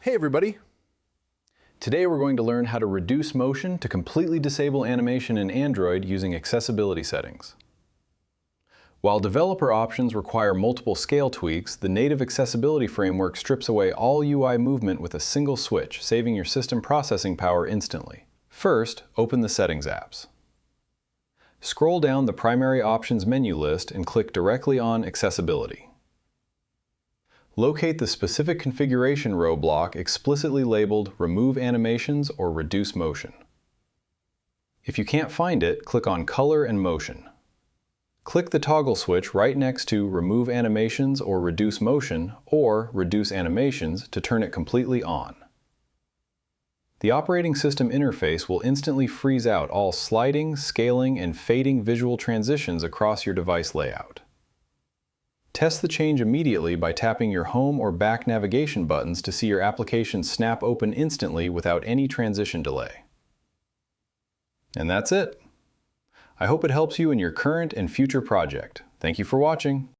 Hey everybody! Today we're going to learn how to reduce motion to completely disable animation in Android using accessibility settings. While developer options require multiple scale tweaks, the native accessibility framework strips away all UI movement with a single switch, saving your system processing power instantly. First, open the Settings apps. Scroll down the Primary Options menu list and click directly on Accessibility. Locate the specific configuration row block explicitly labeled Remove Animations or Reduce Motion. If you can't find it, click on Color and Motion. Click the toggle switch right next to Remove Animations or Reduce Motion or Reduce Animations to turn it completely on. The operating system interface will instantly freeze out all sliding, scaling, and fading visual transitions across your device layout. Test the change immediately by tapping your home or back navigation buttons to see your application snap open instantly without any transition delay. And that's it. I hope it helps you in your current and future project. Thank you for watching.